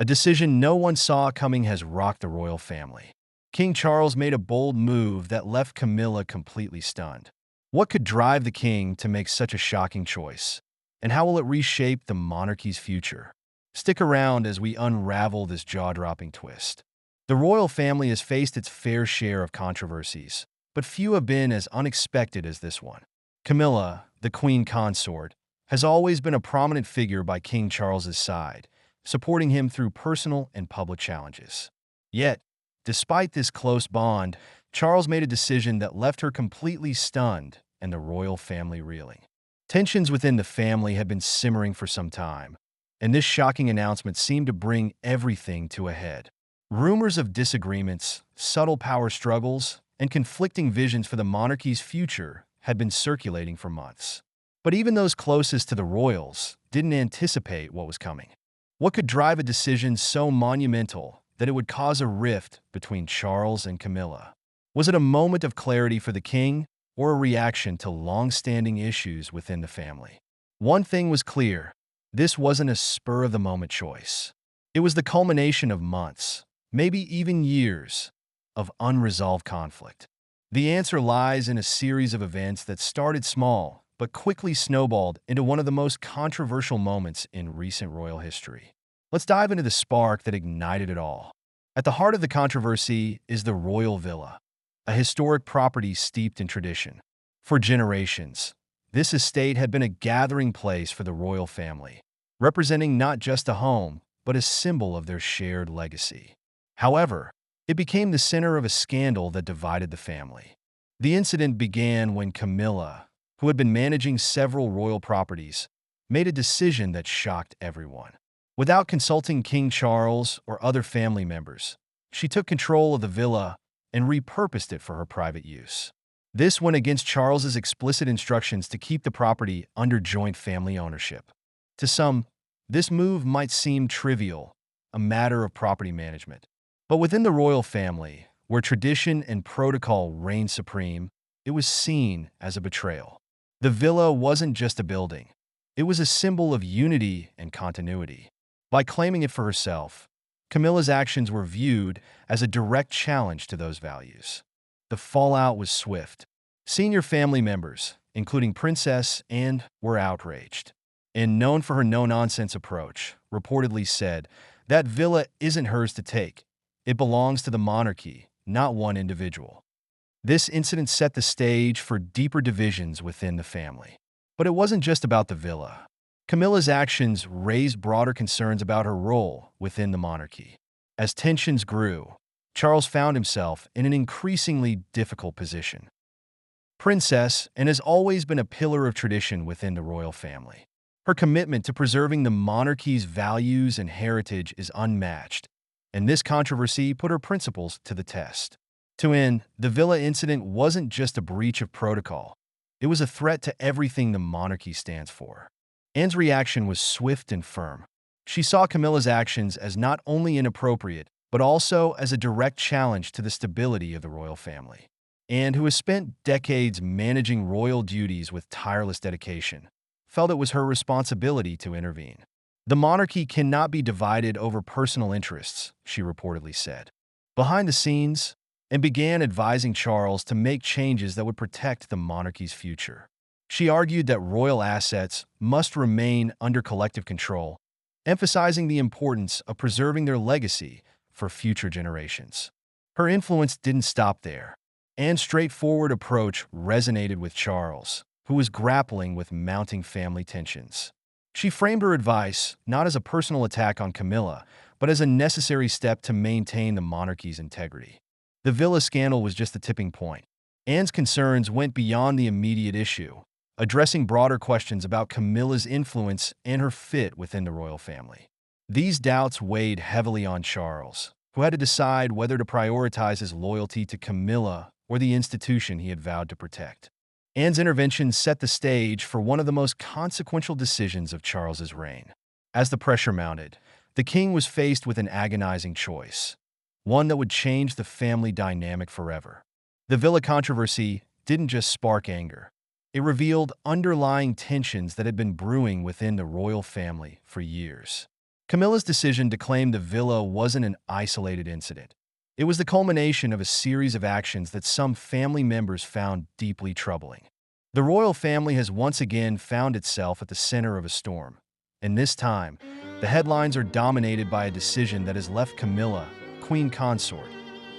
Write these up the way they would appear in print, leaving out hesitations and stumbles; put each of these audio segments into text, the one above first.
A decision no one saw coming has rocked the royal family. King Charles made a bold move that left Camilla completely stunned. What could drive the king to make such a shocking choice? And how will it reshape the monarchy's future? Stick around as we unravel this jaw-dropping twist. The royal family has faced its fair share of controversies, but few have been as unexpected as this one. Camilla, the queen consort, has always been a prominent figure by King Charles's side, supporting him through personal and public challenges. Yet, despite this close bond, Charles made a decision that left her completely stunned and the royal family reeling. Tensions within the family had been simmering for some time, and this shocking announcement seemed to bring everything to a head. Rumors of disagreements, subtle power struggles, and conflicting visions for the monarchy's future had been circulating for months. But even those closest to the royals didn't anticipate what was coming. What could drive a decision so monumental that it would cause a rift between Charles and Camilla? Was it a moment of clarity for the king, or a reaction to long-standing issues within the family? One thing was clear: this wasn't a spur-of-the-moment choice. It was the culmination of months, maybe even years, of unresolved conflict. The answer lies in a series of events that started small but quickly snowballed into one of the most controversial moments in recent royal history. Let's dive into the spark that ignited it all. At the heart of the controversy is the royal villa, a historic property steeped in tradition. For generations, this estate had been a gathering place for the royal family, representing not just a home, but a symbol of their shared legacy. However, it became the center of a scandal that divided the family. The incident began when Camilla, who had been managing several royal properties, made a decision that shocked everyone. Without consulting King Charles or other family members, she took control of the villa and repurposed it for her private use. This went against Charles's explicit instructions to keep the property under joint family ownership. To some, this move might seem trivial, a matter of property management. But within the royal family, where tradition and protocol reigned supreme, it was seen as a betrayal. The villa wasn't just a building. It was a symbol of unity and continuity. By claiming it for herself, Camilla's actions were viewed as a direct challenge to those values. The fallout was swift. Senior family members, including Princess Anne, were outraged. And known for her no-nonsense approach, reportedly said, "That villa isn't hers to take. It belongs to the monarchy, not one individual." This incident set the stage for deeper divisions within the family. But it wasn't just about the villa. Camilla's actions raised broader concerns about her role within the monarchy. As tensions grew, Charles found himself in an increasingly difficult position. Princess Anne has always been a pillar of tradition within the royal family. Her commitment to preserving the monarchy's values and heritage is unmatched, and this controversy put her principles to the test. To Anne, the villa incident wasn't just a breach of protocol. It was a threat to everything the monarchy stands for. Anne's reaction was swift and firm. She saw Camilla's actions as not only inappropriate, but also as a direct challenge to the stability of the royal family. Anne, who has spent decades managing royal duties with tireless dedication, felt it was her responsibility to intervene. "The monarchy cannot be divided over personal interests," she reportedly said. Behind the scenes, and began advising Charles to make changes that would protect the monarchy's future. She argued that royal assets must remain under collective control, emphasizing the importance of preserving their legacy for future generations. Her influence didn't stop there. Anne's straightforward approach resonated with Charles, who was grappling with mounting family tensions. She framed her advice not as a personal attack on Camilla, but as a necessary step to maintain the monarchy's integrity. The villa scandal was just the tipping point. Anne's concerns went beyond the immediate issue, addressing broader questions about Camilla's influence and her fit within the royal family. These doubts weighed heavily on Charles, who had to decide whether to prioritize his loyalty to Camilla or the institution he had vowed to protect. Anne's intervention set the stage for one of the most consequential decisions of Charles's reign. As the pressure mounted, the king was faced with an agonizing choice, one that would change the family dynamic forever. The villa controversy didn't just spark anger. It revealed underlying tensions that had been brewing within the royal family for years. Camilla's decision to claim the villa wasn't an isolated incident. It was the culmination of a series of actions that some family members found deeply troubling. The royal family has once again found itself at the center of a storm, and this time, the headlines are dominated by a decision that has left Camilla, Queen Consort,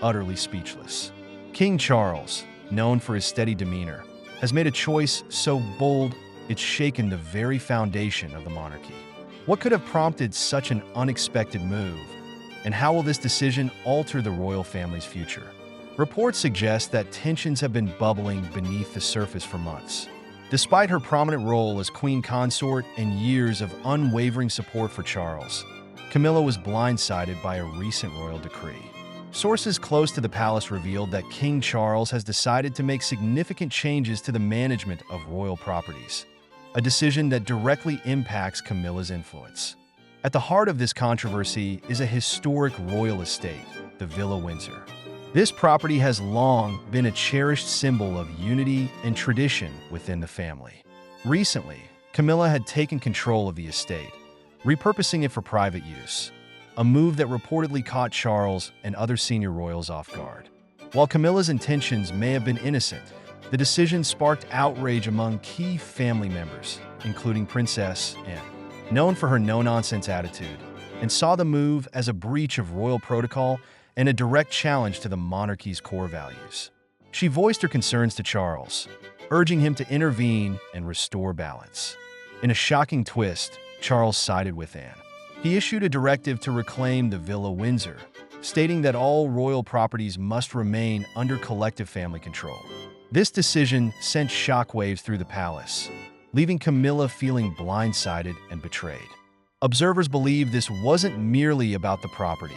utterly speechless. King Charles, known for his steady demeanor, has made a choice so bold it's shaken the very foundation of the monarchy. What could have prompted such an unexpected move, and how will this decision alter the royal family's future? Reports suggest that tensions have been bubbling beneath the surface for months. Despite her prominent role as Queen Consort and years of unwavering support for Charles, Camilla was blindsided by a recent royal decree. Sources close to the palace revealed that King Charles has decided to make significant changes to the management of royal properties, a decision that directly impacts Camilla's influence. At the heart of this controversy is a historic royal estate, the Villa Windsor. This property has long been a cherished symbol of unity and tradition within the family. Recently, Camilla had taken control of the estate, repurposing it for private use, a move that reportedly caught Charles and other senior royals off guard. While Camilla's intentions may have been innocent, the decision sparked outrage among key family members, including Princess Anne, known for her no-nonsense attitude, and saw the move as a breach of royal protocol and a direct challenge to the monarchy's core values. She voiced her concerns to Charles, urging him to intervene and restore balance. In a shocking twist, Charles sided with Anne. He issued a directive to reclaim the Villa Windsor, stating that all royal properties must remain under collective family control. This decision sent shockwaves through the palace, leaving Camilla feeling blindsided and betrayed. Observers believe this wasn't merely about the property.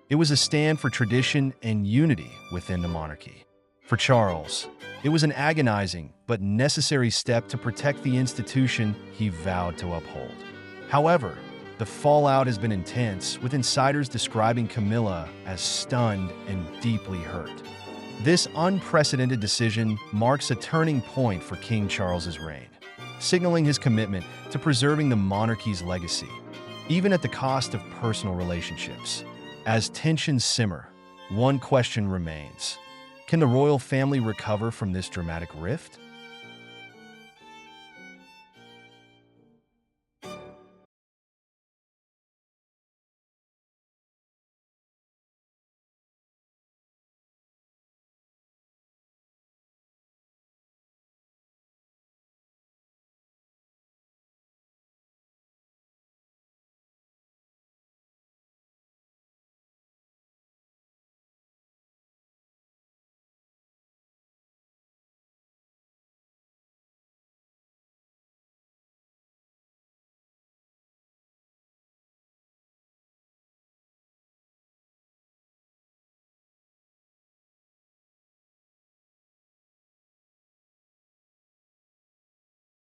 It was a stand for tradition and unity within the monarchy. For Charles, it was an agonizing but necessary step to protect the institution he vowed to uphold. However, the fallout has been intense, with insiders describing Camilla as stunned and deeply hurt. This unprecedented decision marks a turning point for King Charles's reign, signaling his commitment to preserving the monarchy's legacy, even at the cost of personal relationships. As tensions simmer, one question remains: can the royal family recover from this dramatic rift?